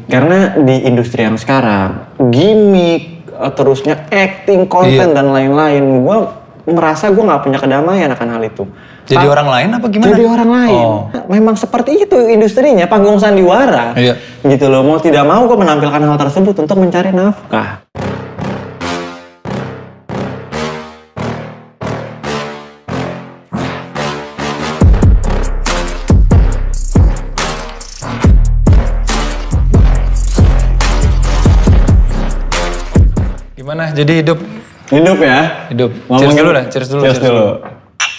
Karena di industri yang sekarang, gimmick, terusnya acting, konten dan lain-lain, gue merasa gue nggak punya kedamaian akan hal itu. Jadi orang lain apa gimana? Jadi orang lain. Oh. Memang seperti itu industrinya, panggung sandiwara. Iya. Gitu loh, mau tidak mau gue menampilkan hal tersebut untuk mencari nafkah. Gimana? Jadi hidup? Hidup ya? Hidup. Ngomongin- Cheers dulu dah, cheers dulu. Cheers dulu.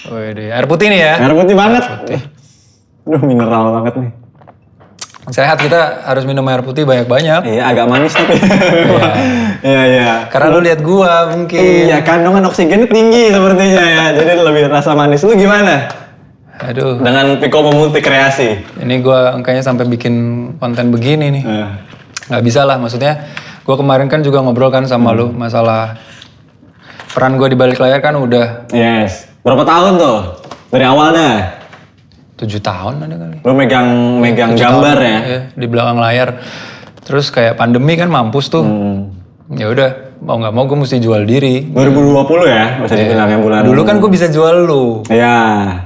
Wih, air putih nih ya. Air putih banget. Air putih. Aduh, mineral banget nih. Sehat, kita harus minum air putih banyak-banyak. Iya, agak manis tapi. Iya, iya. Karena lu lihat gua mungkin. Iya, kandungan oksigennya tinggi sepertinya ya. Jadi lebih rasa manis. Lu gimana? Aduh, Dengan Pico Multi Kreasi. ini gua kayaknya sampai bikin konten begini nih. Nggak bisa lah, maksudnya gua kemarin kan juga ngobrol kan sama lu masalah peran gua di balik layar kan udah Yes. Berapa tahun tuh? Dari awalnya? 7 tahun ada kali. Lu megang 7 gambar tahun, ya? iya, di belakang layar. Terus kayak pandemi kan mampus tuh. Ya udah, mau nggak mau gue mesti jual diri. 2020 ya? Bisa dibilang yang bulan. Dulu kan gue bisa jual lu. Iya.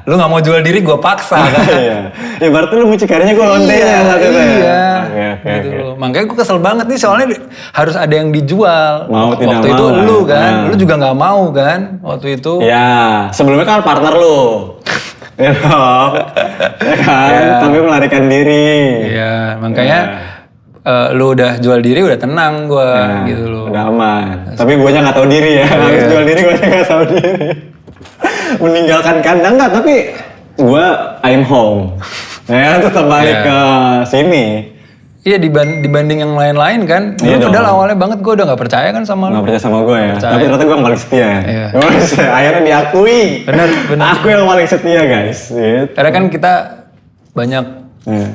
Lu nggak mau jual diri, gue paksa kan. Iya. Ya berarti lu mucikarinya gue lonte ya saat itu ya? Iya. Oke. Gitu loh. Makanya gue kesel banget nih soalnya harus ada yang dijual. Mau tidak waktu itu mau lah. lu kan, Nah. lu juga nggak mau kan waktu itu. Iya. Sebelumnya kan partner lu. Ya dong. Ya kan? Iya. Tapi melarikan diri. Iya, makanya lu udah jual diri udah tenang gue Nah, gitu loh. udah aman. Tapi gue nggak tahu diri ya. Habis jual diri gue nggak tahu diri. Meninggalkan kandang nggak, tapi gue I'm home. Ya tetap balik Iya. ke sini. Iya dibanding yang lain-lain kan. Iya Dulu padahal dong. awalnya banget gue udah gak percaya kan sama lu. Nggak percaya sama gue ya. Percaya. Tapi ternyata gue yang paling setia ya. Iya. Akhirnya diakui. Bener. Aku yang paling setia guys. Gitu. Karena kan kita banyak Iya.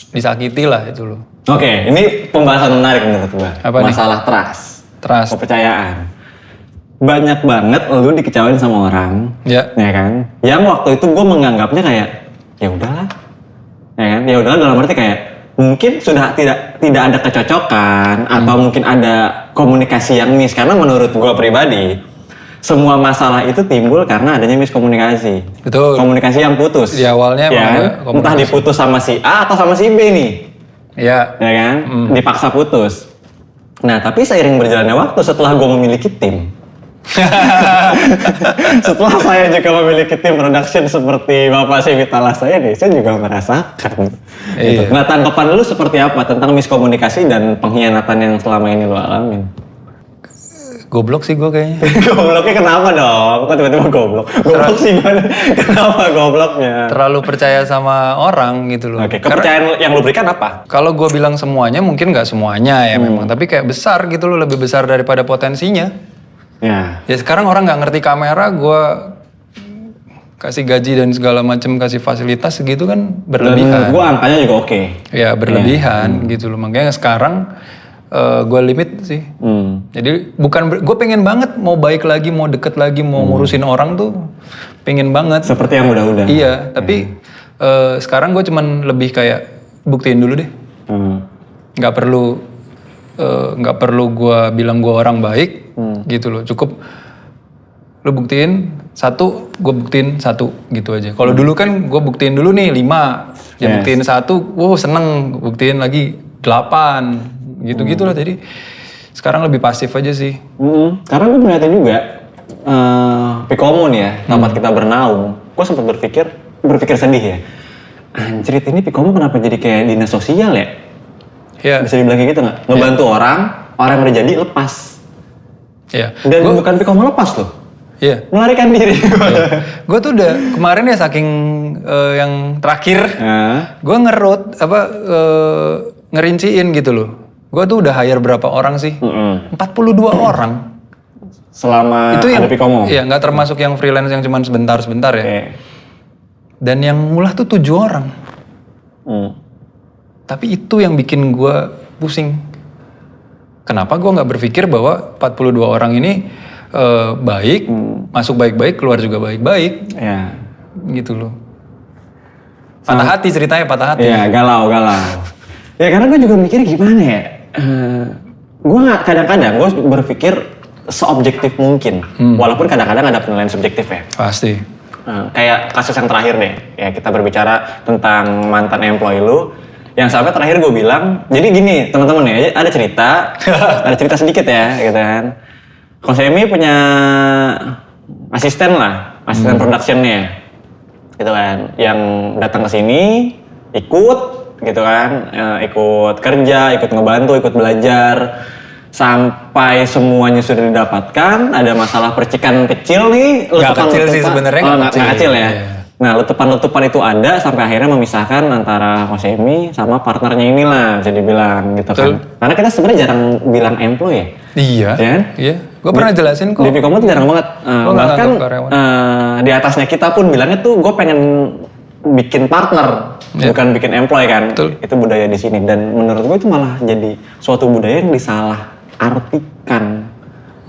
disakiti lah itu loh. Oke, ini pembahasan menarik menurut gue. Apa nih? Masalah trust. Trust. Kepercayaan. Banyak banget lu dikecewain sama orang. Ya. Ya kan? Yang waktu itu gue menganggapnya kayak ya udahlah. Ya kan? Ya udahlah dalam arti kayak mungkin sudah tidak ada kecocokan atau mungkin ada komunikasi yang miss, karena menurut gue pribadi semua masalah itu timbul karena adanya miskomunikasi. Betul. Komunikasi yang putus. Di awalnya emang ya ada kan? Entah komunikasi. diputus sama si A atau sama si B nih. Ya. Ya kan? Dipaksa putus. Nah, tapi seiring berjalannya waktu setelah gue memiliki tim, setelah saya juga memiliki tim production seperti Bapak Sivitala saya nih, saya juga merasakan. Gitu. Iya. Nah, tanggapan lu seperti apa tentang miskomunikasi dan pengkhianatan yang selama ini lu alamin? Goblok sih gue kayaknya. Gobloknya kenapa dong? Kok tiba-tiba goblok? Goblok sih gimana? Kenapa gobloknya? Terlalu percaya sama orang gitu loh. Oke, kepercayaan yang lu berikan apa? Kalau gue bilang semuanya mungkin nggak semuanya ya memang. Tapi kayak besar gitu loh, lebih besar daripada potensinya. Ya. Ya sekarang orang nggak ngerti kamera, gue kasih gaji dan segala macam, kasih fasilitas segitu kan Dan berlebihan. gue angkanya juga oke. Ya berlebihan gitu loh. Makanya sekarang gue limit sih. Jadi gue pengen banget mau baik lagi, mau deket lagi, mau ngurusin orang tuh pengen banget. Seperti yang udah-udah. Iya, tapi sekarang gue cuman lebih kayak buktiin dulu deh. Nggak perlu gue bilang gue orang baik gitu loh. Cukup lu buktiin satu, gue buktiin satu gitu aja. Kalau dulu kan gue buktiin dulu nih 5, ya Yes. buktiin satu, seneng, buktiin lagi 8, gitu-gitu lah. Jadi sekarang lebih pasif aja sih. Karena gue melihatnya juga, Pikomo nih ya, tempat kita bernaung, gue sempat berpikir sedih ya. Anjrit, ini Pikomo kenapa jadi kayak dinas sosial ya? Ya, Bisa dibilang kayak gitu nggak? Ngebantu orang yang udah jadi lepas. ya. Dan bukan Pikomo lepas loh, Iya. melarikan diri. Gue tuh udah kemarin ya saking yang terakhir, gue ngerinciin gitu loh. Gue tuh udah hire berapa orang sih? 42 orang. Selama Itu yang ada Pikomo? Iya, nggak termasuk yang freelance yang cuma sebentar-sebentar ya. Oke. Dan yang ngulah tuh 7 orang. Tapi itu yang bikin gue pusing. Kenapa gue nggak berpikir bahwa 42 orang ini baik, masuk baik-baik, keluar juga baik-baik, Ya. gitu loh. Patah hati ceritanya, patah hati. Iya, galau. Ya karena gue juga mikir gimana ya, gue nggak, kadang-kadang gue berpikir seobjektif mungkin, walaupun kadang-kadang ada penilaian subjektif ya. Pasti. Kayak kasus yang terakhir deh, ya kita berbicara tentang mantan employee lu, yang sampai terakhir gue bilang, jadi gini teman-teman ya, ada cerita sedikit ya, gitu kan. Kosemi punya asisten lah, asisten productionnya, gitu kan, yang datang ke sini, ikut, gitu kan, ikut kerja, ikut ngebantu, ikut belajar, sampai semuanya sudah didapatkan. Ada masalah percikan kecil nih, Nggak kecil sih sebenarnya, nggak kecil ya. Nah, letupan-letupan itu ada sampai akhirnya memisahkan antara Kosemi sama partnernya inilah, bisa dibilang gitu kan. Karena kita sebenarnya jarang bilang employee ya. Iya. Ya kan? Iya. Gue pernah jelasin kok. Di Vkomod tuh jarang banget. Bahkan di atasnya kita pun bilangnya tuh gue pengen bikin partner, bukan bikin employee kan. Betul. Itu budaya di sini, dan menurut gue itu malah jadi suatu budaya yang disalah artikan.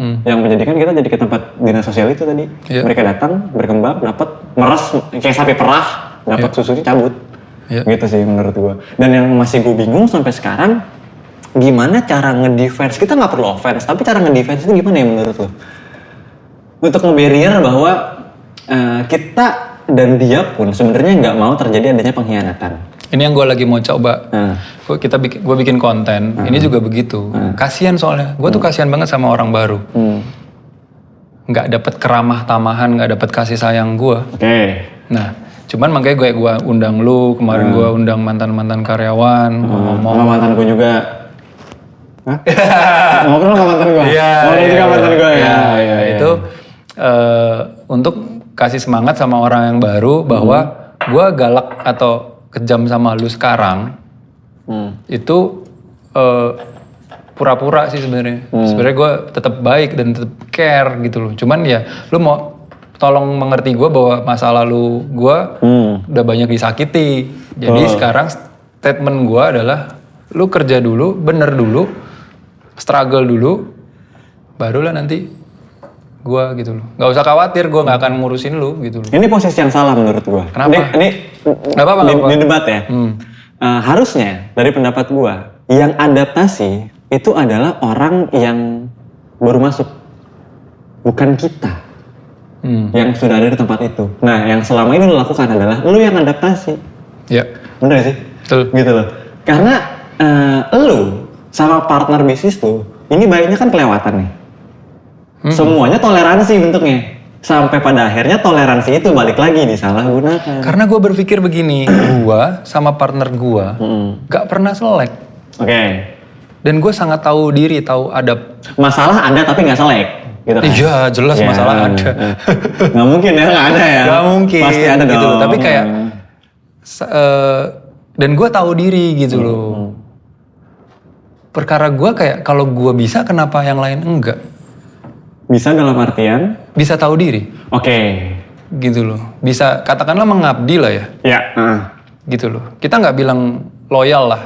Yang menjadikan kita jadi ke tempat dinas sosial itu tadi. Mereka datang, berkembang, dapat meres kayak sapi perah, dapat susunya cabut. Gitu sih menurut gue. Dan yang masih gue bingung sampai sekarang, gimana cara ngedefense, kita nggak perlu offense, tapi cara ngedefense itu gimana ya menurut lo? Untuk nge-barrier bahwa kita dan dia pun sebenarnya nggak mau terjadi adanya pengkhianatan. Ini yang gue lagi mau coba. Gue bikin konten. Ini juga begitu. Kasian soalnya. Gue tuh kasian banget sama orang baru. Nggak dapet keramah tamahan, nggak dapet kasih sayang gue. Nah, cuman makanya gue undang lu kemarin, gue undang mantan karyawan, ngomong. Sama mantan gue juga. Hah? Ngobrol sama mantan gue? Iya. Juga mantan gue ya. Itu untuk kasih semangat sama orang yang baru bahwa gue galak atau kejam sama lu sekarang itu pura-pura sih sebenarnya. Sebenarnya gue tetap baik dan tetap care gitu loh. Cuman ya lu mau tolong mengerti gue bahwa masa lalu gue udah banyak disakiti. Jadi sekarang statement gue adalah lu kerja dulu, bener dulu, struggle dulu, barulah nanti gue gitu loh. Gak usah khawatir, gue gak akan ngurusin lu gitu loh. Ini posisi yang salah menurut gue. Kenapa? Ini gak apa-apa. Di debat ya. Harusnya dari pendapat gue, yang adaptasi itu adalah orang yang baru masuk, bukan kita yang sudah ada di tempat itu. Nah, yang selama ini lu lakukan adalah lu yang adaptasi. Ya. Bener gak sih? Betul. Gitu loh. Karena lu sama partner bisnis tuh, ini baiknya kan kelewatan nih. Semuanya toleransi bentuknya. Sampai pada akhirnya toleransi itu balik lagi disalahgunakan. Karena gue berpikir begini, gue sama partner gue gak pernah selek. Dan gue sangat tahu diri, tahu adab. Masalah ada tapi gak selek. Gitu kan? Iya, jelas masalah ada. Gak mungkin ya, gak ada ya. Gak mungkin. Pasti ada gitu dong. Tapi kayak, dan gue tahu diri gitu loh. Perkara gue kayak, kalau gue bisa kenapa yang lain enggak? Bisa dalam artian? Bisa tahu diri. Gitu loh. Bisa katakanlah mengabdi lah ya. Gitu loh. Kita nggak bilang loyal lah.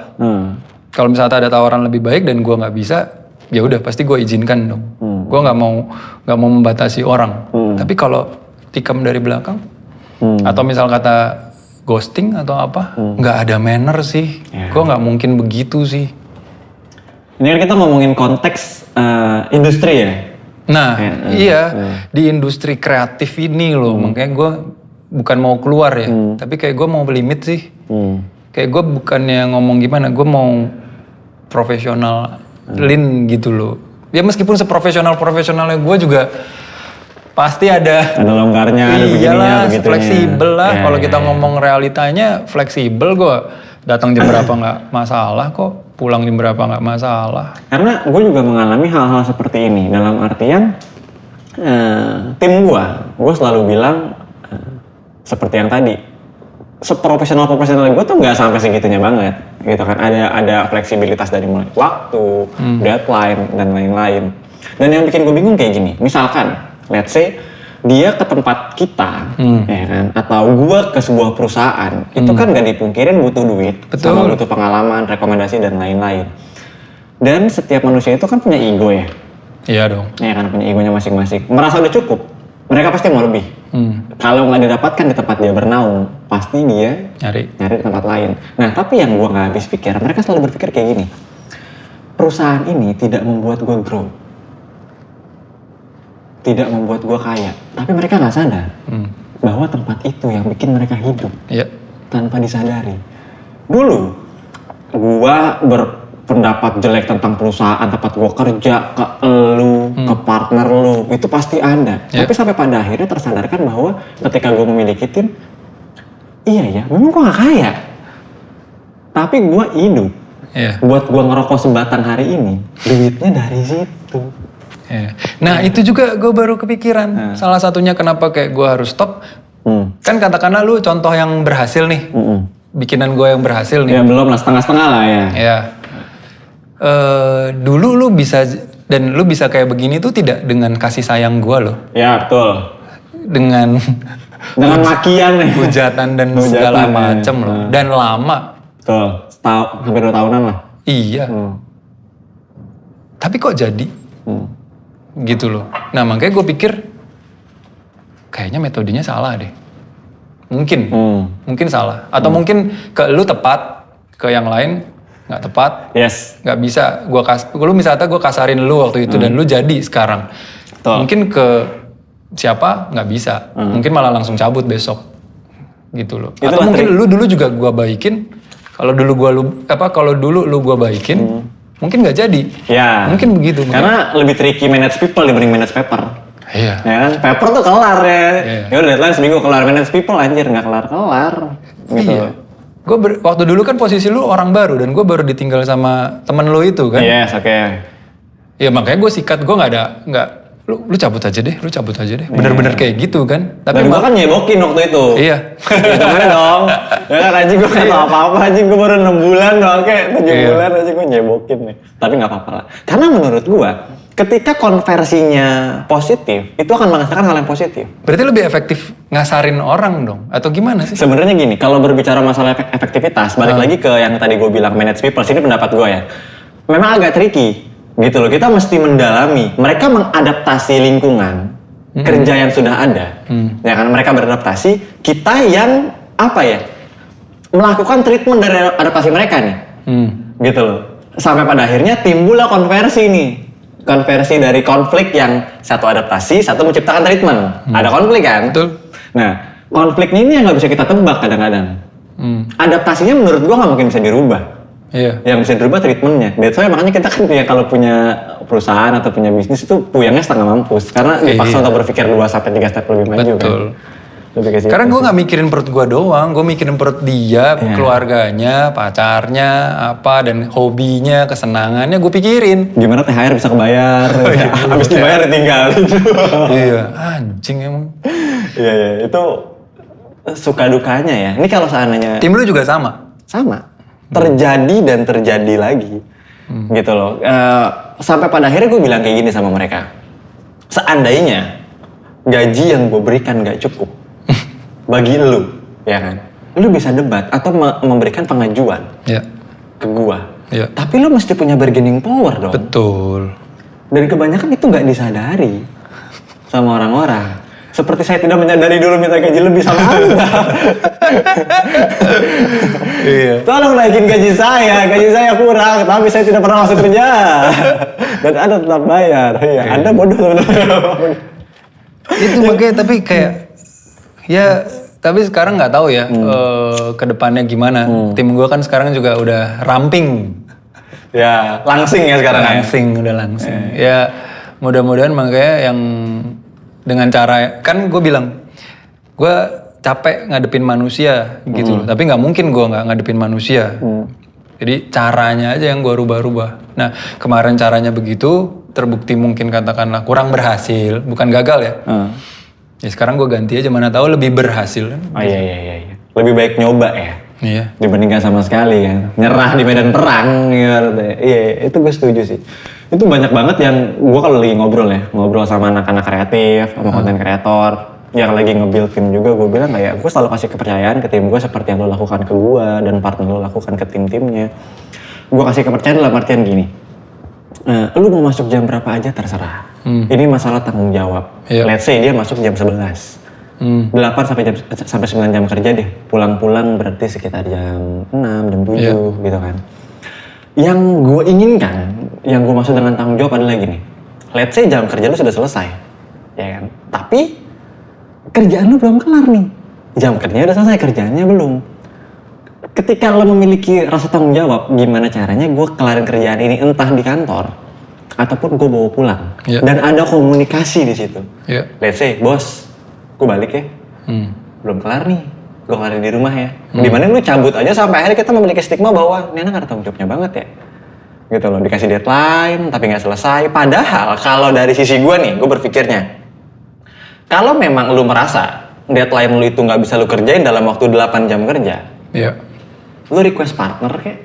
Kalau misalnya ada tawaran lebih baik dan gue nggak bisa, ya udah pasti gue izinkan dong. Gue nggak mau membatasi orang. Tapi kalau tikam dari belakang, atau misal kata ghosting atau apa, nggak ada manner sih. Gue nggak mungkin begitu sih. Ini kan kita ngomongin konteks industri ya. Nah, di industri kreatif ini loh, makanya gue bukan mau keluar ya, tapi kayak gue mau limit sih. Kayak gue bukannya ngomong gimana, gue mau profesionalin gitu loh. Ya meskipun seprofesionalnya gue juga pasti ada longgarnya, ada begininya, iyalah, begitunya. fleksibel lah. Kalau kita ngomong realitanya, fleksibel gue datang jam berapa nggak masalah kok. Pulang jam berapa nggak masalah. Karena gue juga mengalami hal-hal seperti ini. Dalam artian tim gue selalu bilang seperti yang tadi, seprofesional gue tuh nggak sampai segitunya banget, gitu kan. Ada fleksibilitas dari mulai waktu, deadline dan lain-lain. Dan yang bikin gue bingung kayak gini, misalkan, let's say dia ke tempat kita, ya kan, atau gue ke sebuah perusahaan, itu kan gak dipungkirin butuh duit, sama butuh pengalaman, rekomendasi dan lain-lain. Dan setiap manusia itu kan punya ego ya. Iya dong. Ya kan, punya egonya masing-masing. Merasa udah cukup, mereka pasti mau lebih. Kalau nggak didapatkan di tempat dia bernaung, pasti dia Nyari. di tempat lain. Nah, tapi yang gue nggak habis pikir, mereka selalu berpikir kayak gini. Perusahaan ini tidak membuat gue grow, tidak membuat gue kaya, tapi mereka nggak sadar bahwa tempat itu yang bikin mereka hidup tanpa disadari. Dulu, gue berpendapat jelek tentang perusahaan tempat gue kerja, ke elu, ke partner lu, itu pasti ada. Tapi sampai pada akhirnya tersadarkan bahwa ketika gue memiliki tim, iya ya, memang gue gak kaya. Tapi gue hidup. Buat gue ngerokok sebatang hari ini, duitnya dari situ. Nah itu juga gue baru kepikiran. Salah satunya kenapa kayak gue harus stop. Kan katakanlah lu contoh yang berhasil nih. Bikinan gue yang berhasil nih. Ya belum lah, setengah-setengah lah ya. Dulu lu bisa, dan lu bisa kayak begini tuh tidak dengan kasih sayang gue loh. Ya betul. Dengan makian nih. Hujatan dan segala macem loh. Dan lama. Betul. Hampir 2 tahunan lah. Iya. Tapi kok jadi? Gitu loh. Nah makanya gue pikir kayaknya metodenya salah deh. Mungkin salah. Atau mungkin ke lu tepat, ke yang lain nggak tepat. Nggak bisa. Lu misalnya gue kasarin lu waktu itu dan lu jadi sekarang. Mungkin ke siapa nggak bisa. Mungkin malah langsung cabut besok. Gitu loh. Atau mungkin lu dulu juga gue baikin. Kalau dulu lu gua baikin, mungkin nggak jadi. Ya. Mungkin begitu. Karena lebih tricky manage people dibanding manage paper. Iya. Ya kan, paper tuh kelar ya. Ya udah deadline seminggu kelar, manage people anjir nggak kelar. Gitu. Iya. Waktu dulu kan posisi lu orang baru dan gue baru ditinggal sama temen lu itu kan. Yes, oke. Ya makanya gue sikat, gue nggak. Lu cabut aja deh. Bener-bener kayak gitu kan. Tapi gue kan nyebokin waktu itu. Iya. Gimana dong? Ya kan anjing gue gak tau apa-apa, anjing gue baru 6 bulan doang, kayak 7 bulan aja gue nyebokin nih. Tapi gak apa-apa lah. Karena menurut gue, ketika konversinya positif, itu akan menghasilkan hal yang positif. Berarti lebih efektif ngasarin orang dong? Atau gimana sih? Sebenarnya gini, kalau berbicara masalah efektivitas, balik lagi ke yang tadi gue bilang manage people, sini pendapat gue ya. Memang agak tricky. Gitu loh, kita mesti mendalami. Mereka mengadaptasi lingkungan kerja yang sudah ada. Ya kan, mereka beradaptasi, kita yang melakukan treatment dari adaptasi mereka nih. Gitu loh. Sampai pada akhirnya timbullah konversi nih. Konversi dari konflik yang satu adaptasi, satu menciptakan treatment. Ada konflik kan? Betul. Nah, konfliknya ini yang nggak bisa kita tebak kadang-kadang. Adaptasinya menurut gua nggak mungkin bisa dirubah. Iya. Yang bisa dirubah treatmentnya. That's why makanya kita kan kalau punya perusahaan atau punya bisnis itu puyangnya setengah mampus. Karena dipaksa untuk berpikir 2-3 step lebih maju. Betul. Kan. Karena gue gak mikirin perut gue doang, gue mikirin perut dia, keluarganya, pacarnya, dan hobinya, kesenangannya gue pikirin. Gimana THR bisa kebayar, habis dibayar ditinggalin. Iya, anjing emang. Iya, itu suka dukanya ya. Ini kalau seandainya... Tim lu juga sama? Sama. Terjadi dan terjadi lagi. Gitu loh. Sampai pada akhirnya gue bilang kayak gini sama mereka. Seandainya gaji yang gue berikan gak cukup bagi lu, ya kan? Lu bisa debat atau memberikan pengajuan ke gue. Tapi lu mesti punya bargaining power dong. Betul. Dan kebanyakan itu gak disadari sama orang-orang. Seperti saya tidak menyadari dulu minta gaji lebih sama Anda. Iya. Tolong naikin gaji saya kurang, tapi saya tidak pernah masuk kerja. Dan Anda tetap bayar. Iya, Anda bodoh sebenarnya. Itu makanya tapi kayak, tapi sekarang nggak tahu ya ke depannya gimana. Tim gue kan sekarang juga udah ramping. Ya, langsing ya sekarang. Udah langsing. Ya, mudah-mudahan makanya yang dengan cara, kan gue bilang, gue capek ngadepin manusia gitu loh. Tapi nggak mungkin gue nggak ngadepin manusia. Jadi caranya aja yang gue rubah-rubah. Nah kemarin caranya begitu, terbukti mungkin katakanlah kurang berhasil, bukan gagal ya. Ya sekarang gue ganti aja, mana tahu lebih berhasil kan. Oh iya. Lebih baik nyoba ya. Iya. Dibandingkan sama sekali kan. Nyerah di medan perang gitu. Iya, itu gue setuju sih. Itu banyak banget yang gue kalau lagi ngobrol sama anak-anak kreatif, sama konten kreator yang lagi nge-build tim juga, gue bilang kayak gue selalu kasih kepercayaan ke tim gue seperti yang lo lakukan ke gue dan partner lo lakukan ke tim-timnya. Gue kasih kepercayaan dalam artian gini, lu mau masuk jam berapa aja terserah. Ini masalah tanggung jawab. Iya. Let's say dia masuk jam 11. 8 sampai 9 jam kerja deh. Pulang-pulang berarti sekitar jam 6, jam 7 gitu kan. Yang gue inginkan, yang gue maksud dengan tanggung jawab adalah gini. Let's say jam kerja lu sudah selesai. Ya kan? Tapi kerjaan lu belum kelar nih. Jam kerjanya udah selesai, kerjaannya belum. Ketika lo memiliki rasa tanggung jawab, gimana caranya gue kelarin kerjaan ini entah di kantor ataupun gue bawa pulang. Yeah. Dan ada komunikasi di situ. Yeah. Let's say, bos, gue balik ya. Belum kelar nih, gue kelarin di rumah ya. Dimana lu cabut aja sampai akhirnya kita memiliki stigma bahwa ini anak ada tanggung jawabnya banget ya. Gitu loh, dikasih deadline tapi nggak selesai. Padahal kalau dari sisi gue nih, gue berpikirnya, kalau memang lu merasa deadline lu itu nggak bisa lu kerjain dalam waktu 8 jam kerja, lu request partner kayak,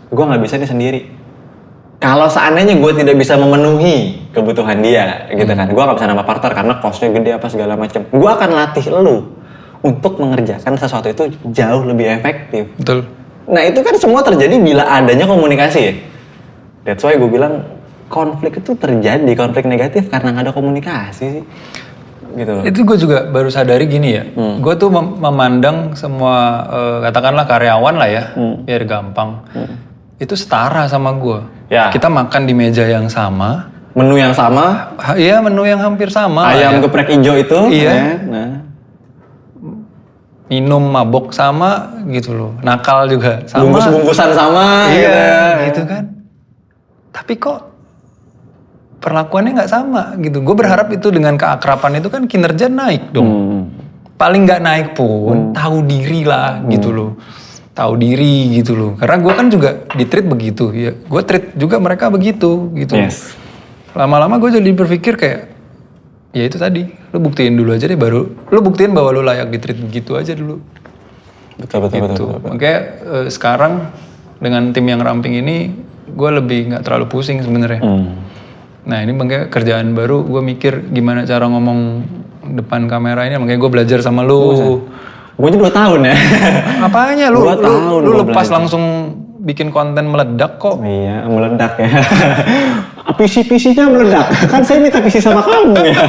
gue nggak bisa nih sendiri. Kalau seandainya gue tidak bisa memenuhi kebutuhan dia, gitu kan, gue nggak bisa nambah partner karena costnya gede apa segala macam. Gue akan latih lu untuk mengerjakan sesuatu itu jauh lebih efektif. Betul. Nah itu kan semua terjadi bila adanya komunikasi ya. That's why gue bilang konflik itu terjadi, konflik negatif karena nggak ada komunikasi sih. Gitu. Itu gue juga baru sadari gini ya. Gue tuh memandang semua katakanlah karyawan lah ya, biar gampang. Itu setara sama gue. Ya. Kita makan di meja yang sama. Menu yang sama. Iya, menu yang hampir sama. Ayam ya. geprek hijau itu. Iya. Ya, nah. Minum mabok sama gitu loh. Nakal juga sama. Bungkus-bungkusan sama. Iya, gitu kan. Tapi kok perlakuannya nggak sama gitu. Gue berharap itu dengan keakraban itu kan kinerja naik dong. Paling nggak naik pun tahu diri lah gitu loh. Tahu diri gitu loh. Karena gue kan juga di-treat begitu. Ya, gue treat juga mereka begitu gitu. Yes. Lama-lama gue jadi berpikir kayak, ya itu tadi, lu buktiin dulu aja deh baru. Lu buktiin bahwa lu layak di-treat begitu aja dulu. Betul. Makanya sekarang dengan tim yang ramping ini, gue lebih nggak terlalu pusing sebenarnya. Nah ini makanya kerjaan baru, gue mikir gimana cara ngomong depan kamera ini, makanya gue belajar sama lu. Gue aja 2 tahun ya. Apanya lu? 2 tahun Lu gua lepas belajar. langsung bikin konten meledak kok. Iya, meledak ya. PC-nya meledak. Kan saya minta PC sama kamu ya.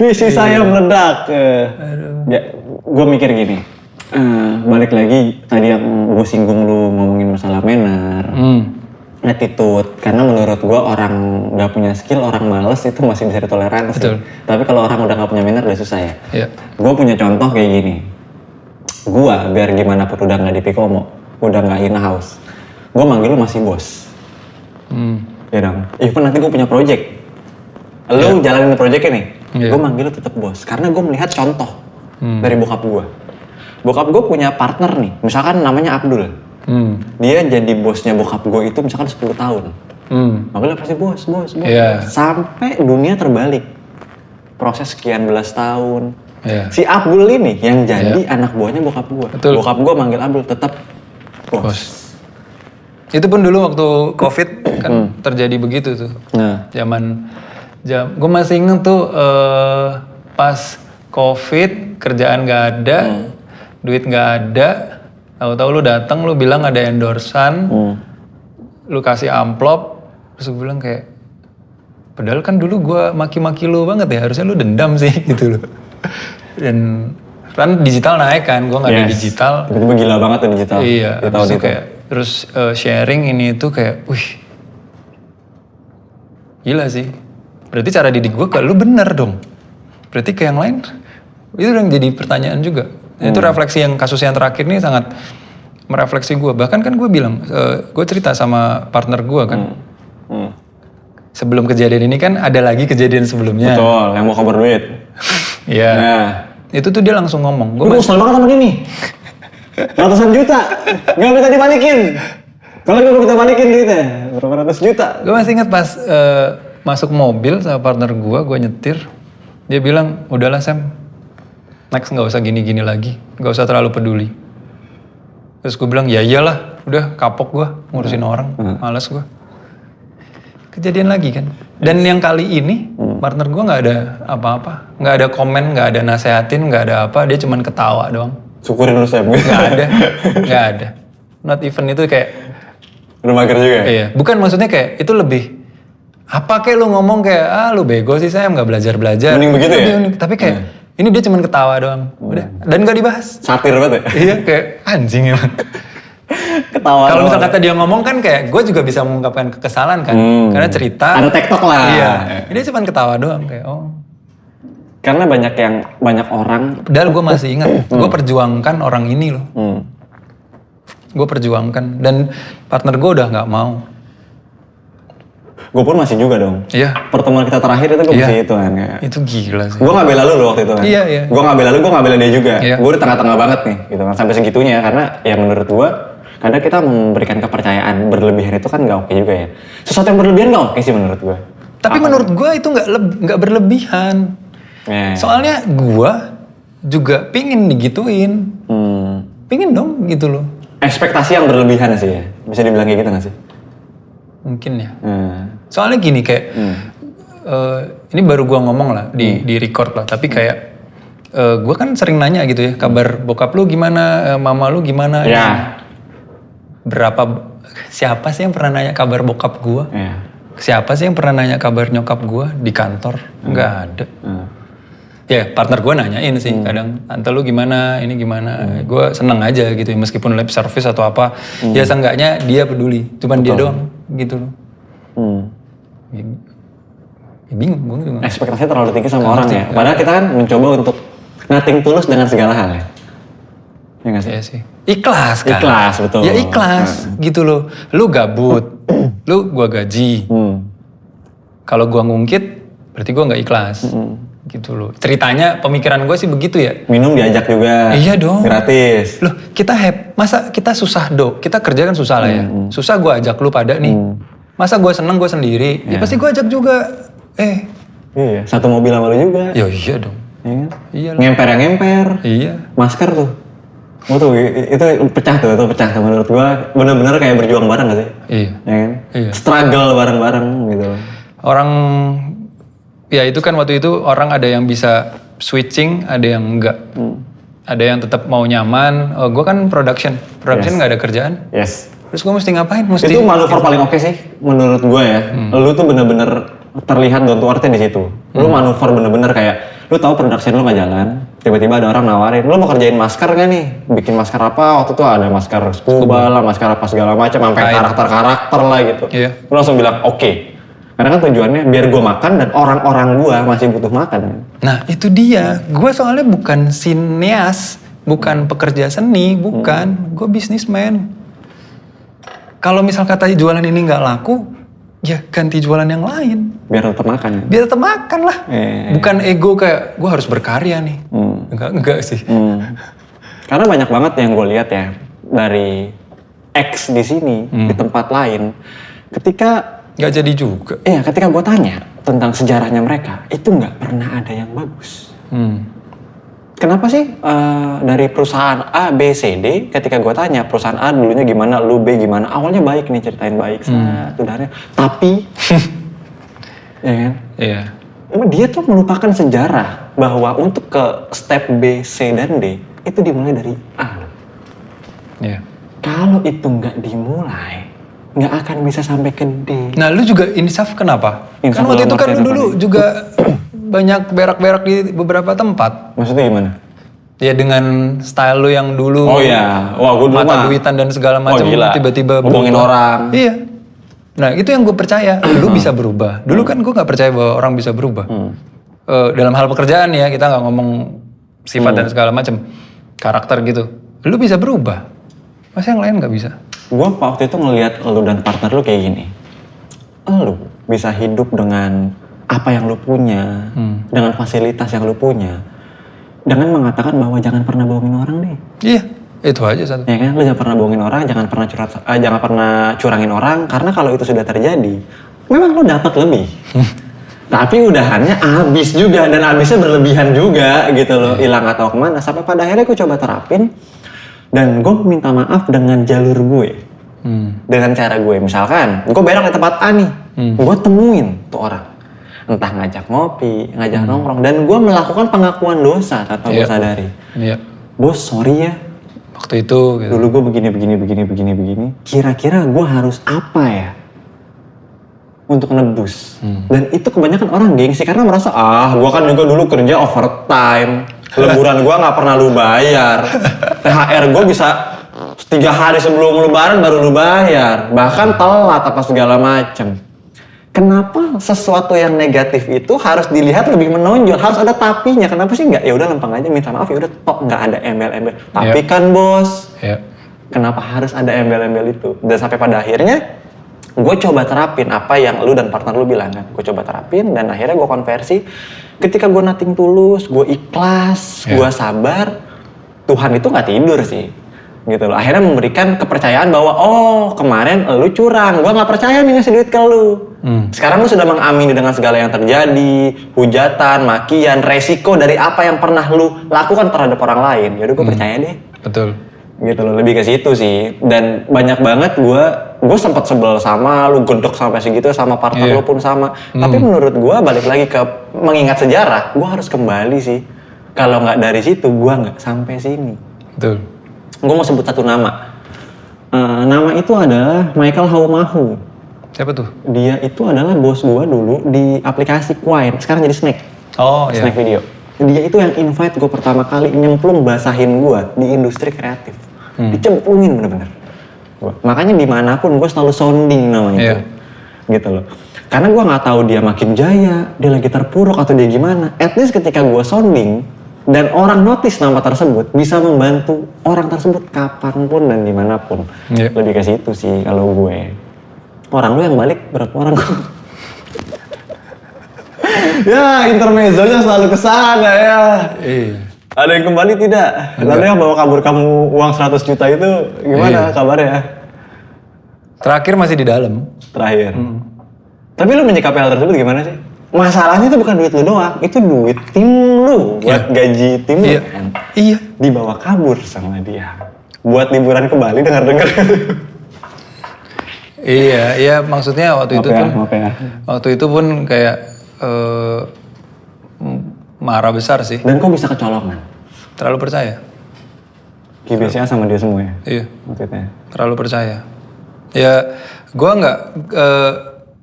PC saya meledak. Ya, gue mikir gini. Balik lagi tadi yang gue singgung lu ngomongin masalah manner. Attitude, karena menurut gue orang nggak punya skill, orang males itu masih bisa ditoleransi. Betul. Tapi kalau orang udah nggak punya manner udah susah ya. Iya. Gue punya contoh kayak gini. Gue biar gimana pun udah nggak di Pikomo, udah nggak in house. Gue manggil lu masih bos. Ya dong. Even nanti gue punya project, lu jalanin project ini, gue manggil lu tetap bos. Karena gue melihat contoh dari bokap gue. Bokap gue punya partner nih, misalkan namanya Abdul. Dia jadi bosnya bokap gue itu misalkan 10 tahun. Makanya pasti bos. Yeah. Sampai dunia terbalik. Proses sekian belas tahun. Yeah. Si Abdul ini yang jadi anak buahnya bokap gue. Betul. Bokap gue manggil Abdul tetap bos. Itu pun dulu waktu COVID kan terjadi begitu tuh. Nah. Gue masih inget tuh pas COVID kerjaan gak ada, duit gak ada. Tahu-tahu lu datang, lu bilang ada endorsan, lu kasih amplop, terus gue bilang kayak, padahal kan dulu gue maki-maki lu banget ya, harusnya lu dendam sih gitu loh. Dan kan digital naik kan, gue nggak ada digital. Tiba-tiba gila banget tuh digital. Iya, di tahun itu. kayak terus sharing ini itu kayak, wih, gila sih. Berarti cara didik gue ke lu bener dong. Berarti ke yang lain, itu yang jadi pertanyaan juga. Itu refleksi yang kasus yang terakhir ini sangat merefleksi gue. Bahkan kan gue bilang, gue cerita sama partner gue kan. Sebelum kejadian ini kan ada lagi kejadian sebelumnya. Betul, yang mau kabur duit. Iya. Nah. Itu tuh dia langsung ngomong. Gue kesel banget sama dia nih. Ratusan juta, gak bisa dibalikin. Kalau gue minta balikin duitnya, berapa ratus juta. Gue masih inget pas masuk mobil sama partner gue nyetir. Dia bilang, udahlah Sam, next gak usah gini-gini lagi. Gak usah terlalu peduli. Terus gue bilang, ya iyalah, udah kapok gue ngurusin orang, malas gue. Kejadian lagi kan. Dan yang kali ini, partner gue gak ada apa-apa. Gak ada komen, gak ada nasehatin, gak ada apa. Dia cuman ketawa doang. Syukurin lu Sam. Gak ada. Not even itu kayak... Udah mager juga? Iya, bukan maksudnya kayak itu lebih Apa kayak lu ngomong kayak, lu bego sih saya nggak belajar-belajar. Mending begitu ya? Tapi kayak, ini dia cuman ketawa doang. Udah. Dan gak dibahas. Satir banget ya? Iya kayak anjing emang. Ketawa. Kalau misal kata dia ngomong kan kayak, gue juga bisa mengungkapkan kekesalan kan. Karena cerita. Ada TikTok lah. Iya. Dia cuman ketawa doang kayak, Karena banyak orang. Padahal gue masih ingat, gue perjuangkan orang ini loh. Gue perjuangkan. Dan partner gue udah gak mau. Gue pun masih juga dong. Iya. Pertemuan kita terakhir itu gue masih itu kan. Kayak. Itu gila sih. Gue gak bela lu loh waktu itu kan. Iya, iya. Gue gak bela lu, gue gak bela dia juga. Iya. Gue di tengah-tengah banget nih gitu kan. Sampai segitunya karena ya menurut gue kadang kita memberikan kepercayaan berlebihan itu kan gak oke juga ya. Sesuatu yang berlebihan gak oke sih menurut gue. Tapi menurut gue itu nggak berlebihan. Soalnya gue juga pingin digituin. Pingin dong gitu loh. Ekspektasi yang berlebihan sih ya. Bisa dibilang kayak gitu gak sih? Mungkin ya. Soalnya gini kayak, ini baru gue ngomong lah di record lah. Tapi kayak, gue kan sering nanya gitu ya, kabar bokap lu gimana, mama lu gimana. Ya. Siapa sih yang pernah nanya kabar bokap gue? Ya. Siapa sih yang pernah nanya kabar nyokap gue di kantor? Nggak ada. Ya partner gue nanyain sih kadang, tante lu gimana, ini gimana. Gue seneng aja gitu ya, meskipun lab service atau apa. Ya seenggaknya dia peduli, cuman dia doang gitu loh. Ya, bingung, gue bingung. Ekspektasinya terlalu tinggi sama orang ya. Padahal kita kan mencoba untuk nothing tulus dengan segala hal ya. Ya nggak sih? Iya sih. Ikhlas kan? Ikhlas, betul. Ya ikhlas gitu loh. Lu gabut, lu gua gaji. Kalau gua ngungkit, berarti gua nggak ikhlas. Gitu loh. Ceritanya pemikiran gue sih begitu ya. Minum diajak juga. Iya dong. Gratis. Loh kita masa kita susah kita kerja kan susah lah ya. Susah gue ajak lu pada nih. Masa gue seneng gue sendiri, ya pasti gue ajak juga. Iya, satu mobil sama lu juga. Ya iya dong. Iya kan? Iya lah. Ngemper yang ngemper. Iya. Masker tuh. Tuh, itu pecah tuh menurut gua bener-bener kayak berjuang bareng gak sih? Iya. Ya kan? Iya. Struggle bareng-bareng gitu. Orang, ya itu kan waktu itu orang ada yang bisa switching, ada yang enggak. Ada yang tetap mau nyaman, gue kan production nggak ada kerjaan. Yes. Terus gue mesti ngapain? Itu manuver paling oke sih menurut gue ya. Lu tuh bener-bener terlihat down to earth-nya di situ. Lu manuver bener-bener kayak, lu tahu production lu nggak jalan, tiba-tiba ada orang nawarin, lu mau kerjain masker nggak nih? Bikin masker apa? Waktu itu ada masker scuba lah, masker apa segala macam, sampai karakter lah gitu. Iya. Lu langsung bilang oke. Karena kan tujuannya biar gue makan dan orang-orang gue masih butuh makan. Nah itu dia, gue soalnya bukan sineas, bukan pekerja seni, bukan. Gue bisnismen. Kalau misal kata jualan ini nggak laku, ya ganti jualan yang lain. Biar tetap makan. Biar tetap makan lah. Bukan ego kayak gue harus berkarya nih. Enggak sih. Karena banyak banget yang gue lihat ya dari X di sini di tempat lain. Ketika nggak jadi juga. Iya, ketika gue tanya tentang sejarahnya mereka, itu nggak pernah ada yang bagus. Kenapa sih dari perusahaan A, B, C, D, ketika gue tanya perusahaan A dulunya gimana, lu B gimana, awalnya baik nih, ceritain baik, udahnya. Tapi, ya kan? Iya. Dia tuh melupakan sejarah bahwa untuk ke step B, C, dan D, itu dimulai dari A. Iya. Kalau itu nggak dimulai, nggak akan bisa sampai ke D. Nah lu juga insaf kenapa? Insaf kan waktu itu kan lu dulu nih? juga banyak berak-berak di beberapa tempat. Maksudnya gimana? Ya dengan style lu yang dulu. Oh iya, wah gue dulu mata duitan dan segala macam tiba-tiba ngomongin berubah. orang. Iya. Nah itu yang gue percaya, lu bisa berubah. Dulu kan gue nggak percaya bahwa orang bisa berubah. Dalam hal pekerjaan ya, kita nggak ngomong sifat dan segala macam, karakter gitu. Lu bisa berubah, masa yang lain nggak bisa? Gue waktu itu ngelihat lu dan partner lu kayak gini. Lu bisa hidup dengan apa yang lu punya, dengan fasilitas yang lu punya, dengan mengatakan bahwa jangan pernah bohongin orang deh. Iya, itu aja satu. Ya kan, lu jangan pernah bohongin orang, jangan pernah curangin orang, karena kalau itu sudah terjadi, memang lu dapat lebih. Tapi udahannya habis juga, dan habisnya berlebihan juga gitu loh, hilang atau kemana. Sampai pada akhirnya gue coba terapin, dan gue minta maaf dengan jalur gue. Dengan cara gue, misalkan gue berak di tempat A nih, gue temuin tuh orang. Entah ngajak ngopi, ngajak nongkrong, dan gue melakukan pengakuan dosa tanpa gue sadari. Iya. Bos, sorry ya. Waktu itu gitu. Dulu gue begini. Kira-kira gue harus apa ya? untuk nebus. Dan itu kebanyakan orang gengsi karena merasa gua kan juga dulu kerja overtime, leburan gua nggak pernah lu bayar, THR gua bisa 3 hari sebelum lebaran baru lu bayar, bahkan telat apa segala macem. Kenapa sesuatu yang negatif itu harus dilihat lebih menonjol, harus ada tapinya? Kenapa sih nggak? Ya udah lempeng aja minta maaf, ya udah tok, nggak ada embel-embel. Tapi kan bos, kenapa harus ada embel-embel itu? Dan sampai pada akhirnya gue coba terapin apa yang lu dan partner lu bilang kan. Gue coba terapin dan akhirnya gue konversi. Ketika gue nothing tulus, gue ikhlas, gue sabar, Tuhan itu nggak tidur sih. Gitu loh. Akhirnya memberikan kepercayaan bahwa kemarin lu curang, gue nggak percaya nih ngasih duit ke lu. Sekarang lu sudah mengamini dengan segala yang terjadi, hujatan, makian, resiko dari apa yang pernah lu lakukan terhadap orang lain. Yaudah gue percaya deh. Betul. Gitu loh, lebih ke situ sih. Dan banyak banget gue sempat sebel sama lu, gondok sampai segitu, sama partner lu pun sama. Tapi menurut gue balik lagi ke mengingat sejarah, gue harus kembali sih. Kalau nggak dari situ, gue nggak sampai sini. Betul. Gue mau sebut satu nama. Nama itu adalah Michael Haumahu. Siapa tuh? Dia itu adalah bos gue dulu di aplikasi Quine. Sekarang jadi Snack. Snack Video. Dia itu yang invite gue pertama kali nyemplung basahin gue di industri kreatif. Dicemplungin bener-bener. Makanya dimanapun gue selalu sounding namanya. Gitu loh. Karena gue nggak tahu dia makin jaya, dia lagi terpuruk atau dia gimana. At least ketika gue sounding dan orang notice nama tersebut, bisa membantu orang tersebut kapanpun dan dimanapun. Lebih ke situ sih kalau gue. Orang lu yang balik berapa orang? Ya, intermezzonya selalu kesana ya. Ada yang kembali tidak? Lalu yang bawa kabur kamu uang 100 juta itu gimana kabarnya? Terakhir masih di dalam. Terakhir. Tapi lu menyikapi hal tersebut gimana sih? Masalahnya itu bukan duit lu doang, itu duit tim lu buat gaji tim lu kan. Iya. Dibawa kabur sama dia. Buat liburan ke Bali dengar-dengar. Iya, maksudnya waktu itu pun waktu itu pun kayak marah besar sih. Dan kok bisa kecolongan? Terlalu percaya. GBCA sama dia semua ya? Iya. Maksudnya? Terlalu percaya. Ya, gue nggak.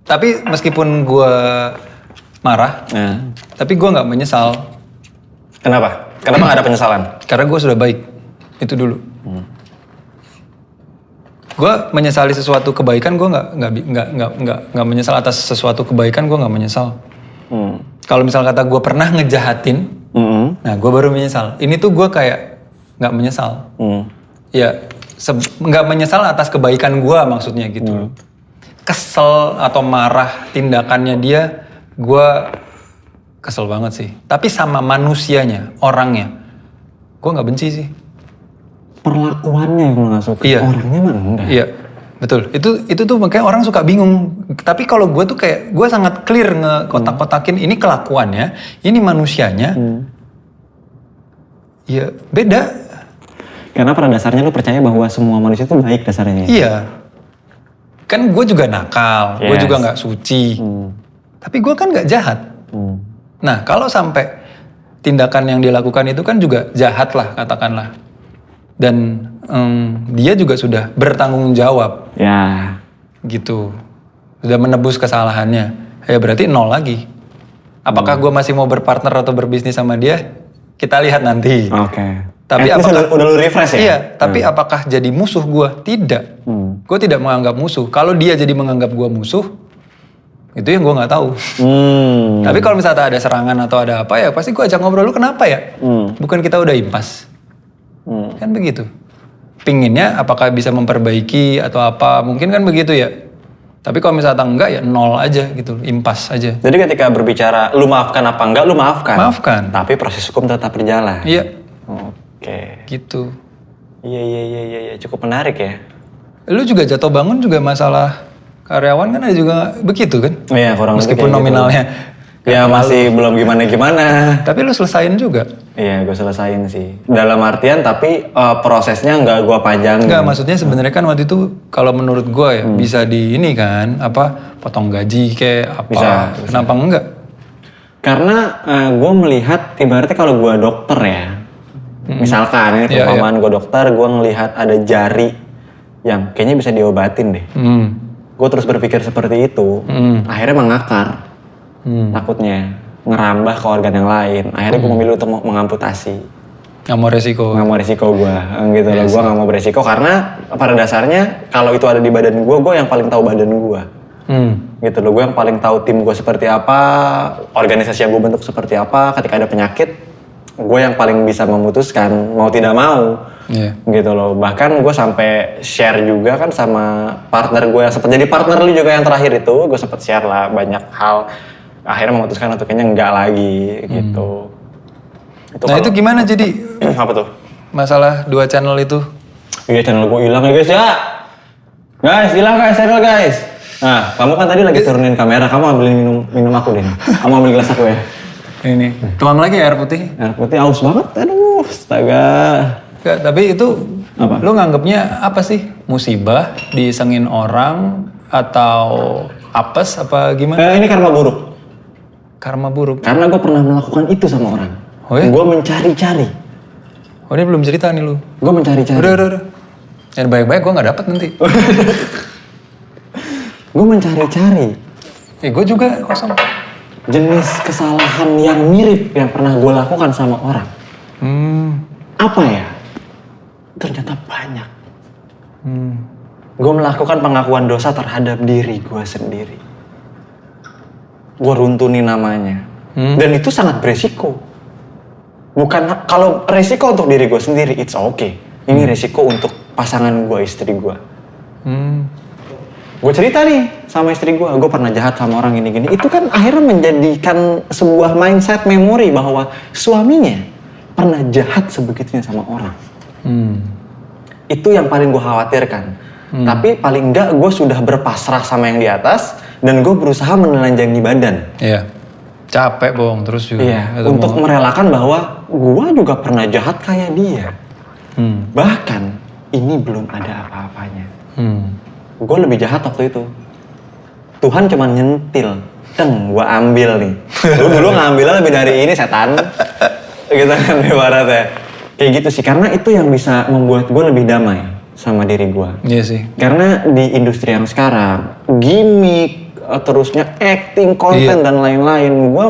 Tapi meskipun gue marah, tapi gue nggak menyesal. Kenapa? Kenapa nggak ada penyesalan? Karena gue sudah baik. Itu dulu. Gue menyesali sesuatu kebaikan, gue nggak menyesal atas sesuatu kebaikan, gue nggak menyesal. Kalau misal kata gue pernah ngejahatin, nah gue baru menyesal. Ini tuh gue kayak nggak menyesal. Ya nggak menyesal atas kebaikan gue maksudnya gitu. Kesel atau marah tindakannya dia, gue kesel banget sih. Tapi sama manusianya, orangnya, gue nggak benci sih. Perlakuannya yang nggak suka, orangnya mah enggak. Iya, betul. Itu tuh makanya orang suka bingung. Tapi kalau gue tuh kayak, gue sangat clear ngekotak-kotakin ini kelakuannya, ini manusianya. Ya beda. Karena pada dasarnya lu percaya bahwa semua manusia itu baik dasarnya. Iya. Kan gue juga nakal, gue juga nggak suci. Tapi gue kan nggak jahat. Nah kalau sampai tindakan yang dilakukan itu kan juga jahat lah katakanlah. Dan dia juga sudah bertanggung jawab. Ya. Gitu. Sudah menebus kesalahannya. Ya berarti 0 lagi. Apakah gue masih mau berpartner atau berbisnis sama dia? Kita lihat nanti. Oke. Tapi apakah udah lu refresh ya? Iya, tapi apakah jadi musuh gue? Tidak. Gue tidak menganggap musuh. Kalau dia jadi menganggap gue musuh, itu yang gue nggak tahu. Tapi kalau misalnya ada serangan atau ada apa ya, pasti gue ajak ngobrol, lu kenapa ya? Bukan kita udah impas. Kan begitu. Pinginnya apakah bisa memperbaiki atau apa, mungkin kan begitu ya. Tapi kalau misalnya enggak ya 0 aja gitu, impas aja. Jadi ketika berbicara lu maafkan apa enggak, lu maafkan. Maafkan. Tapi proses hukum tetap berjalan. Iya. Oke. Gitu. Iya, cukup menarik ya. Lu juga jatuh bangun juga masalah karyawan kan ada juga begitu kan? Iya, kurang lebih meskipun nominalnya. Gitu. Ya masih belum gimana-gimana. Tapi lu selesain juga? Iya, gue selesain sih. Dalam artian tapi prosesnya nggak gue panjangin. Nggak, maksudnya sebenarnya kan waktu itu kalau menurut gue ya bisa di ini kan, apa potong gaji kayak apa? Bisa. Kenapa enggak? Karena gue melihat ibaratnya kalau gue dokter ya, misalkan ini perumpamaan gue dokter, gue ngelihat ada jari yang kayaknya bisa diobatin deh. gue terus berpikir seperti itu, akhirnya mengakar, takutnya ngerambah ke organ yang lain. Akhirnya gue memilih untuk mengamputasi. Nggak mau resiko. Nggak mau resiko gue, gitu loh. Gue nggak mau beresiko karena pada dasarnya kalau itu ada di badan gue yang paling tahu badan gue. Gitu loh, gue yang paling tahu tim gue seperti apa, organisasi yang gue bentuk seperti apa. Ketika ada penyakit, gue yang paling bisa memutuskan mau tidak mau. Gitu loh, bahkan gue sampai share juga kan sama partner gue yang sempat jadi partner lu juga yang terakhir itu, gue sempat share lah banyak hal, akhirnya memutuskan untuk kayaknya enggak lagi gitu. Nah itu gimana jadi? Apa tuh? Masalah 2 channel itu? Iya, channel gue hilang ya guys ya. Guys, hilang guys, channel guys. Nah, kamu kan tadi lagi turunin kamera, kamu ambilin minum aku deh. Kamu ambil gelas aku ya. Ini, tuang lagi air putih. Air putih aus banget, aduh, astaga. Gak, tapi itu apa? Lu nganggapnya apa sih? Musibah, disengin orang, atau apes apa gimana? Ini karma buruk. Karma buruk? Karena gue pernah melakukan itu sama orang. Oh ya? Gue mencari-cari. Oh ini belum cerita nih lu? Gue mencari-cari. Udah. Yang baik-baik gue gak dapet nanti. Gue mencari-cari. Gue juga kosong. Jenis kesalahan yang mirip yang pernah gue lakukan sama orang. Apa ya? Ternyata banyak. Gue melakukan pengakuan dosa terhadap diri gue sendiri. Gue runtuni namanya. Dan itu sangat beresiko. Bukan, kalau resiko untuk diri gue sendiri, it's okay. Ini resiko untuk pasangan gue, istri gue. Gue cerita nih sama istri gue pernah jahat sama orang gini-gini. Itu kan akhirnya menjadikan sebuah mindset memori bahwa suaminya pernah jahat sebegitunya sama orang. Itu yang paling gue khawatirkan. Tapi paling enggak gue sudah berpasrah sama yang di atas dan gue berusaha menelanjangi badan. Iya. Capek bohong terus juga. Iya. Untuk merelakan bahwa gue juga pernah jahat kayak dia. Bahkan ini belum ada apa-apanya. Gue lebih jahat waktu itu. Tuhan cuma nyentil. Gue ambil nih. Lu dulu ngambilnya lebih dari ini setan. Gitu kan ibaratnya. Kayak gitu sih, karena itu yang bisa membuat gue lebih damai sama diri gue. Iya sih. Karena di industri yang sekarang, gimmick, terusnya acting, konten dan lain-lain, gue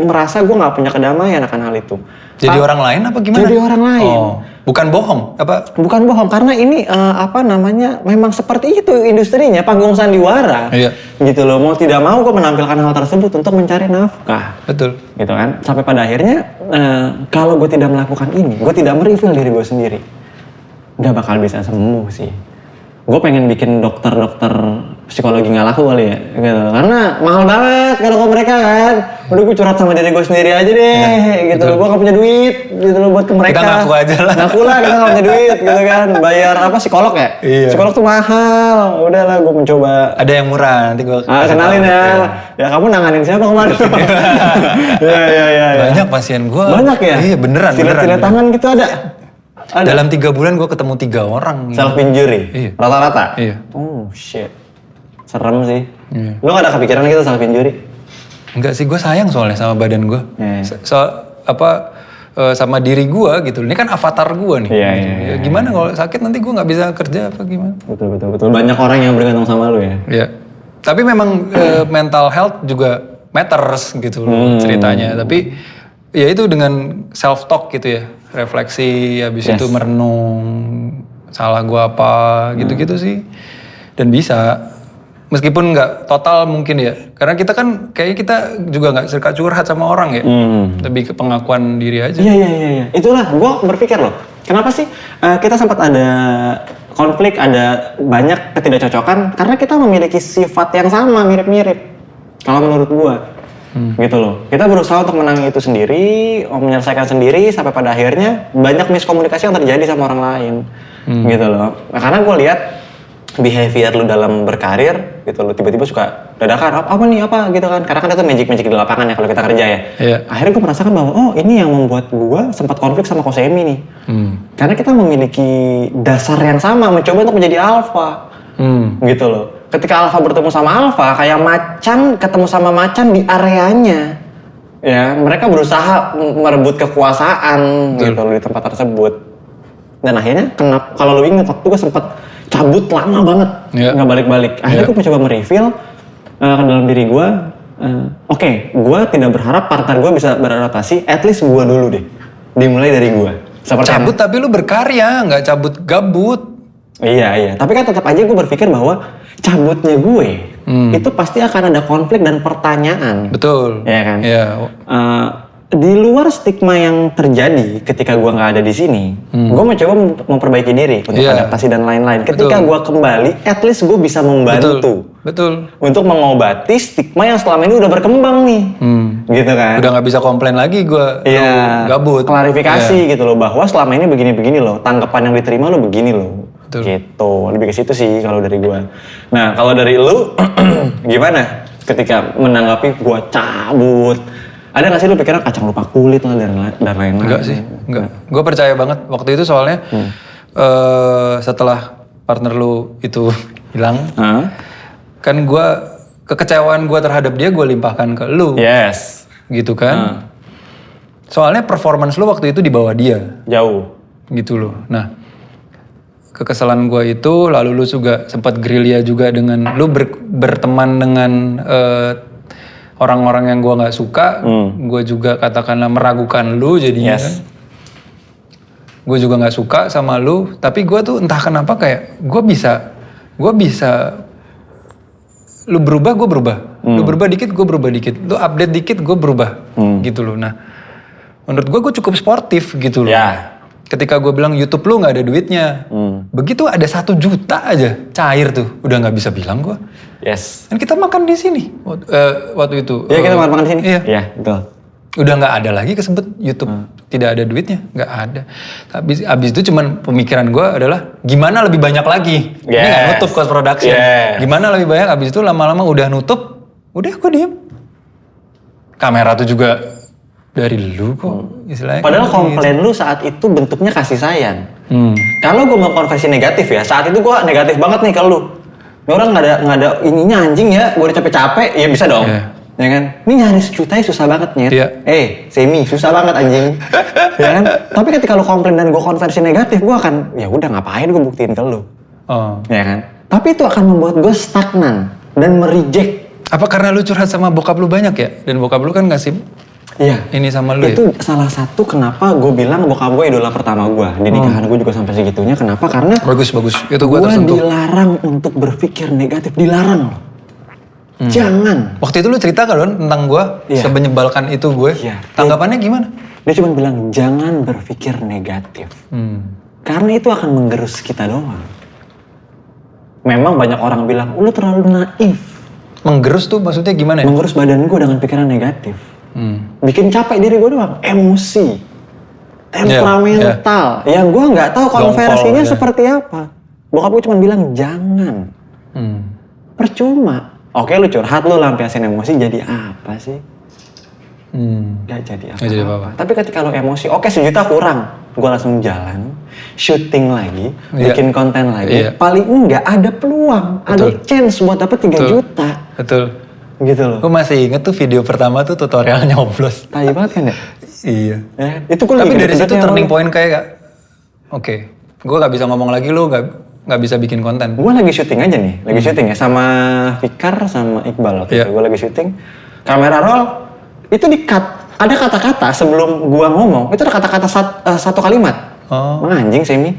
merasa gue nggak punya kedamaian akan hal itu. Jadi orang lain apa gimana? Jadi orang lain. Oh, bukan bohong apa? Bukan bohong, karena ini memang seperti itu industrinya, panggung sandiwara. Iya. Gitu loh, mau tidak mau gue menampilkan hal tersebut untuk mencari nafkah. Betul. Gitu kan, sampai pada akhirnya kalau gue tidak melakukan ini, gue tidak mereveal diri gue sendiri, nggak bakal bisa sembuh sih. Gue pengen bikin dokter-dokter psikologi nggak laku kali ya, gitu. Karena mahal banget kalau ke mereka kan. Udah gue curhat sama diri gue sendiri aja deh, gitu. Gue nggak punya duit, gitu loh buat ke mereka. Kita ngaku aja lah. Ngaku lah, kita nggak punya duit, gitu kan. Bayar apa psikolog ya? Iya. Psikolog tuh mahal. Udah lah, gue mencoba. Ada yang murah, nanti gue Kenalin ya. Ya kamu nanganin siapa kemarin? Ya. Banyak pasien gue. Banyak ya? Iya beneran. Silet-silet tangan gitu ada? Dalam 3 bulan gue ketemu 3 orang. Self injury? Iya. Rata-rata? Iya. Oh shit. Serem sih. Iya. Lu gak ada kepikiran gitu self injury? Enggak sih, gue sayang soalnya sama badan gue. Iya. Sama diri gue gitu. Ini kan avatar gue nih. Iya, gitu. iya. Gimana kalau sakit nanti gue nggak bisa kerja apa gimana? Betul. Banyak orang yang bergantung sama lu ya? Iya. Tapi memang mental health juga matters gitu loh ceritanya. Tapi ya itu dengan self talk gitu ya. Refleksi, habis itu merenung, salah gua apa, gitu-gitu sih. Dan bisa, meskipun nggak total mungkin ya. Karena kita kan, kayaknya kita juga nggak suka curhat sama orang ya. Lebih ke pengakuan diri aja. Iya. Itulah, gua berpikir loh. Kenapa sih kita sempat ada konflik, ada banyak ketidakcocokan. Karena kita memiliki sifat yang sama, mirip-mirip. Kalau menurut gua. Gitu loh. Kita berusaha untuk menangani itu sendiri, menyelesaikan sendiri, sampai pada akhirnya banyak miskomunikasi yang terjadi sama orang lain. Gitu loh. Nah, karena gue lihat behavior lu dalam berkarir, gitu loh, tiba-tiba suka dadakan, apa gitu kan. Karena kan itu magic di lapangan ya kalau kita kerja ya. Iya. Akhirnya gue merasakan bahwa, oh ini yang membuat gue sempat konflik sama Kosemi nih. Karena kita memiliki dasar yang sama, mencoba untuk menjadi alpha. Gitu loh. Ketika alpha bertemu sama alpha, kayak macan ketemu sama macan di areanya. Ya, mereka berusaha merebut kekuasaan gitu loh di tempat tersebut. Dan akhirnya kalau lu ingat waktu gue sempat cabut lama banget, nggak balik-balik. Akhirnya gue mencoba mereveal ke dalam diri gue, oke, gue tidak berharap partner gue bisa beradaptasi, at least gue dulu deh, dimulai dari gue. Cabut tapi lu berkarya, nggak cabut gabut. Iya, tapi kan tetap aja gue berpikir bahwa cabutnya gue itu pasti akan ada konflik dan pertanyaan. Betul. Ya kan? Iya. Di luar stigma yang terjadi ketika gue nggak ada di sini, gue mencoba memperbaiki diri untuk adaptasi dan lain-lain. Ketika gue kembali, at least gue bisa membantu. Betul. Untuk mengobati stigma yang selama ini udah berkembang nih, gitu kan? Udah nggak bisa komplain lagi gue. Iya. Gabut. Klarifikasi gitu loh, bahwa selama ini begini-begini loh, tanggapan yang diterima lo begini loh. Betul. Gitu, lebih ke situ sih kalau dari gue. Nah kalau dari lu, gimana ketika menanggapi gue cabut? Ada gak sih lu pikiran kacang lupa kulit lah dan lain-lain? Enggak sih, enggak. Gue percaya banget waktu itu soalnya setelah partner lu itu hilang, kan gue kekecewaan gue terhadap dia gue limpahkan ke lu. Yes. Gitu kan. Soalnya performance lu waktu itu di bawah dia. Jauh. Gitu loh. Nah, kekesalan gue itu lalu lu juga sempat gerilya juga dengan lu berteman dengan orang-orang yang gue nggak suka, gue juga katakanlah meragukan lu jadinya. Yes. Gue juga nggak suka sama lu, tapi gue tuh entah kenapa kayak gue bisa, lu berubah, gue berubah, lu berubah dikit, gue berubah dikit, lu update dikit, gue berubah, gitu loh. Nah, menurut gue cukup sportif gitu loh. Yeah. Ketika gue bilang YouTube lu nggak ada duitnya, begitu ada 1 juta aja cair tuh, udah nggak bisa bilang gue. Yes. Dan kita makan di sini waktu itu. Iya kita makan di sini. Iya, betul. Udah nggak ada lagi kesebut YouTube tidak ada duitnya, nggak ada. Tapi abis itu cuman pemikiran gue adalah gimana lebih banyak lagi. Ini nggak nutup cost production. Gimana lebih banyak? Abis itu lama-lama udah nutup, udah gue diem. Kamera tuh juga dari lu kok istilahnya. Padahal komplain lu saat itu bentuknya kasih sayang. Kalau gue mau konversi negatif ya, saat itu gue negatif banget nih ke lu. Ini orang nggak ada ininya anjing ya, gue udah capek-capek, ya bisa dong. Ya kan? Ini nyari 1 juta susah banget Nyet. Semi susah banget anjing. Ya kan? Tapi ketika lu komplain dan gue konversi negatif, gue akan ya udah ngapain gue buktiin ke lu. Ya kan? Tapi itu akan membuat gue stagnan dan mereject. Apa karena lu curhat sama bokap lu banyak ya? Dan bokap lu kan ngasih ini sama lu itu ya? Salah satu kenapa gue bilang bokap gue idola pertama gue. Di nikahan gue juga sampai segitunya. Kenapa? Karena bagus. Itu gue dilarang untuk berpikir negatif. Dilarang loh. Jangan. Waktu itu lu cerita kan Don tentang gue, semenyebalkan itu gue. Tanggapannya gimana? Dia cuma bilang jangan berpikir negatif. Karena itu akan menggerus kita doang. Memang banyak orang bilang, lu terlalu naif. Menggerus tuh maksudnya gimana ya? Menggerus badan gue dengan pikiran negatif. Bikin capek diri gue doang, emosi, temperamental, yang gue nggak tahu konversinya seperti apa. Bokap gue cuma bilang jangan, percuma. Oke lu curhat, lu lampiasin emosi, jadi apa sih? Gak jadi apa-apa. Tapi ketika lu emosi, oke 1 juta kurang, gue langsung jalan, syuting lagi, bikin konten lagi. Paling enggak ada peluang, ada chance buat dapet 3 juta. Betul. Gitu loh. Gue masih inget tuh video pertama tuh tutorial nyoblos. Tai banget kan ya? Iya. Itu gue tapi dari situ turning point kayak, oke, gue gak bisa ngomong lagi, lu gak bisa bikin konten. Gue lagi syuting aja nih, lagi syuting ya sama Fikar sama Iqbal waktu itu. Gue lagi syuting, kamera roll, itu di-cut. Ada kata-kata sebelum gue ngomong, itu ada kata-kata 1 kalimat. Anjing Semi.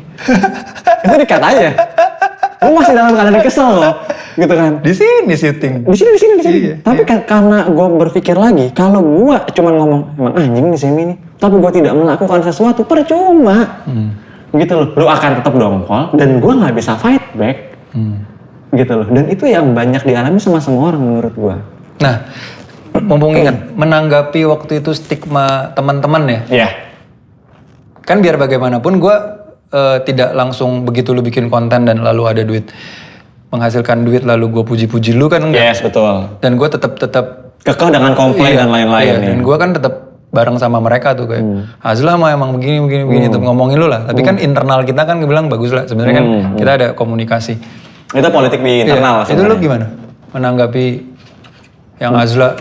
Itu di-cut aja. Gue masih dalam keadaan kesel loh, gitu kan. Di sini syuting. Di sini. Iya, tapi karena gue berpikir lagi, kalau gue cuma ngomong emang anjing nih Semi nih, tapi gue tidak melakukan sesuatu, percuma. Gitu loh, lu akan tetap dongkol dan gue nggak bisa fight back. Gitu loh, dan itu yang banyak dialami sama semua orang menurut gue. Nah, mumpung ingat, menanggapi waktu itu stigma teman-teman ya. Iya. Kan biar bagaimanapun gue tidak langsung begitu lu bikin konten dan lalu ada duit, menghasilkan duit lalu gue puji-puji lu kan enggak. Yes, betul. Dan gue tetap kekeh dengan komplain dan lain-lain. Iya, dan gue kan tetap bareng sama mereka tuh kayak Azla mah emang begini tetap ngomongin lu lah. Tapi kan internal kita kan bilang bagus lah. Sebenarnya kan kita ada komunikasi. Itu politik di internal. Itu lu gimana menanggapi yang Azla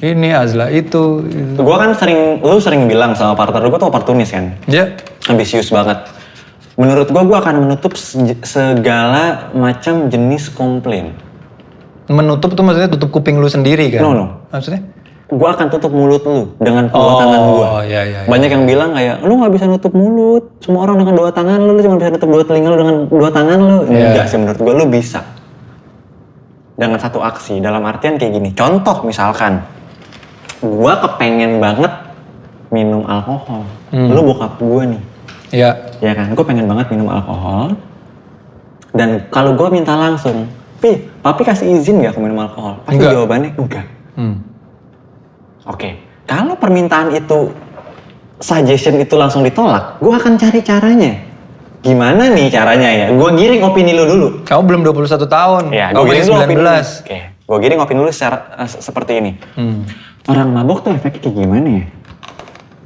ini, Azla itu? Gue kan lu sering bilang sama partner gue tuh oportunis kan. Iya. Ambisius banget. menurut gue akan menutup segala macam jenis komplain. Menutup tuh maksudnya tutup kuping lu sendiri kan? No. Maksudnya? Gue akan tutup mulut lu dengan kedua tangan gue. Iya. Banyak yang bilang kayak, lu nggak bisa nutup mulut. Semua orang dengan dua tangan lu cuma bisa nutup dua telinga lu dengan dua tangan lu. Enggak sih menurut gue, lu bisa. Dengan satu aksi, dalam artian kayak gini. Contoh misalkan, gue kepengen banget minum alkohol. Lu bokap gue nih. Iya. Ya kan, gue pengen banget minum alkohol. Dan kalau gue minta langsung, papi kasih izin gak aku minum alkohol? Pasti Enggak. jawabannya enggak. Oke, kalau permintaan itu, suggestion itu langsung ditolak, gue akan cari caranya. Gimana nih caranya ya? Gue giring opini lu dulu. Kamu belum 21 tahun. Ya, Kamu gue giring masih dulu opini lu. 19. Oke, gue giring opini lu seperti ini. Orang mabok tuh efeknya kayak gimana ya?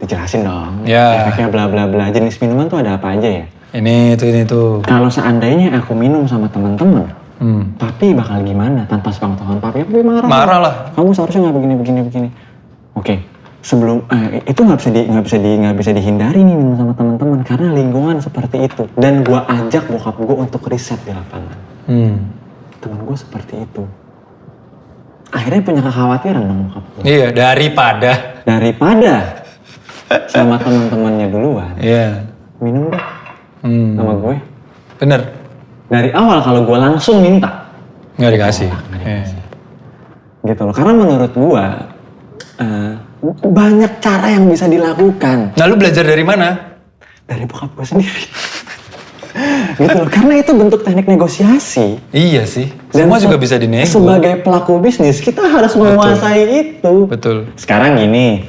Dijelasin dong. Ya. Efeknya bla bla bla. Jenis minuman tuh ada apa aja ya? Ini tuh. Kalau seandainya aku minum sama teman-teman, papi bakal gimana tanpa sepengetahuan papi? Papi marah. Marah lah. Kamu seharusnya nggak begini. Oke, sebelum itu nggak bisa dihindari nih minum sama teman-teman karena lingkungan seperti itu. Dan gua ajak bokap gua untuk riset di lapangan. Temen gua seperti itu. Akhirnya punya kekhawatiran dong bokap gua. Iya, daripada sama teman-temannya duluan. Iya. Minum deh sama gue. Bener. Dari awal kalau gue langsung minta Nggak dikasih. gitu loh, karena menurut gue banyak cara yang bisa dilakukan. Nah lu belajar dari mana? Dari bokap gue sendiri. Gitu loh, karena itu bentuk teknik negosiasi. Iya sih. Dan Semua juga bisa dinego. Sebagai pelaku bisnis kita harus menguasai itu. Betul. Sekarang gini,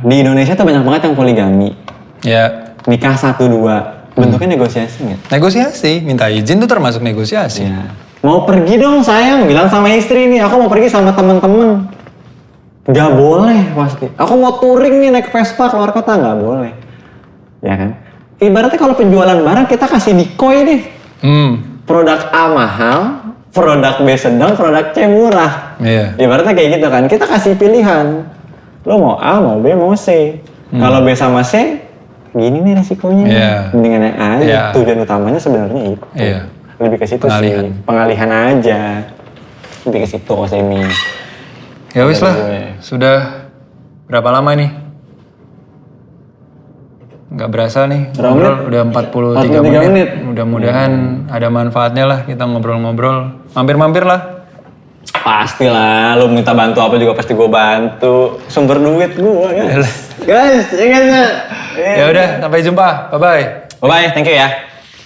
di Indonesia tuh banyak banget yang poligami. Ya. Nikah 1-2, bentuknya negosiasi nggak? Negosiasi, minta izin tuh termasuk negosiasi. Ya. Mau pergi dong sayang, bilang sama istri nih, aku mau pergi sama temen-temen. Gak boleh pasti. Aku mau touring nih naik Vespa keluar kota, gak boleh. Ya kan? Ibaratnya kalau penjualan barang kita kasih decoy deh. Produk A mahal, produk B sedang, produk C murah. Iya. Ibaratnya kayak gitu kan, kita kasih pilihan. Lo mau A, mau B, mau C. Kalau B sama C, gini nih resikonya. Iya. Mendingan yang A aja. Iya. Tujuan utamanya sebenarnya itu. Iya. Lebih ke situ Pengalihan. sih. Pengalihan aja. Lebih ke situ kok Semi. Ya wis lah. Gue. Sudah berapa lama nih? Nggak berasa nih. Berapa Ngobrol menit? udah 43 43 menit. Mudah-mudahan ada manfaatnya lah kita ngobrol-ngobrol. Mampir-mampir lah. Pastilah, lu minta bantu apa juga pasti gue bantu. Sumber duit gue guys. Guys, ingat nggak? Ya udah, sampai jumpa. Bye-bye. Bye-bye, thank you ya.